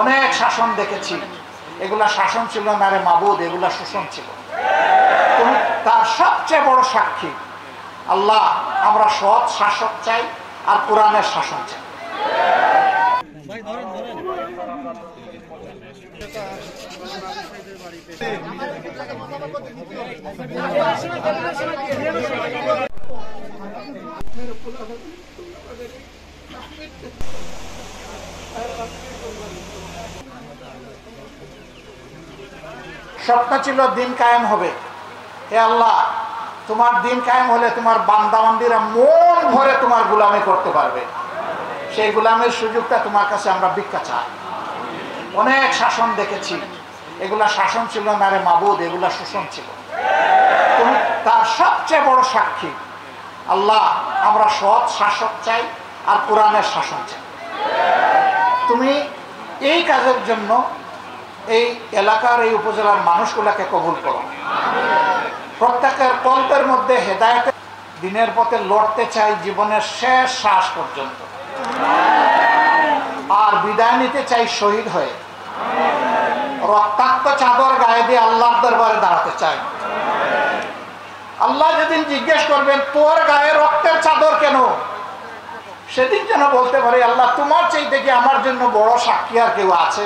অনেক শাসন দেখেছি, এগুলা শাসন ছিল না রে মাবুদ, এগুলা শোষণ ছিল। তুমি তার সবচেয়ে বড় সাক্ষী। আল্লাহ, আমরা সৎ শাসক চাই আর কোরআনের শাসন চাই। স্বপ্ন ছিল দিন কায়েম হবে। হে আল্লাহ, তোমার দিন কায়েম হলে তোমার বান্দাবান্দিরা মন ভরে তোমার গোলামি করতে পারবে। সেই গোলামের সুযোগটা তোমার কাছে আমরা ভিক্ষা চাই। অনেক শাসন দেখেছি, এগুলা শাসন ছিল না রে মাবুদ, এগুলা শোষণ ছিল। তুমি তার সবচেয়ে বড় সাক্ষী। আল্লাহ, আমরা সৎ শাসক চাই আর কোরআনের শাসন চাই। তুমি এই কাজের জন্য এই এলাকার, এই উপজেলার মানুষগুলাকে কবুল করো। প্রত্যেকের কল্পের মধ্যে হেদায়েতের দিনের পথে লড়তে চাই জীবনের শেষ শ্বাস পর্যন্ত, আর বিদায় নিতে চাই শহীদ হয়ে। রক্তাক্ত চাদর গায়ে দিয়ে আল্লাহর দরবারে দাঁড়াতে চাই। আল্লাহ যেদিন জিজ্ঞেস করবেন তোর গায়ে রক্তের চাদর কেন, সেদিন যেন বলতে পারি আল্লাহ, তোমার চাইতে কি আমার জন্য বড় সাক্ষী আর কেউ আছে?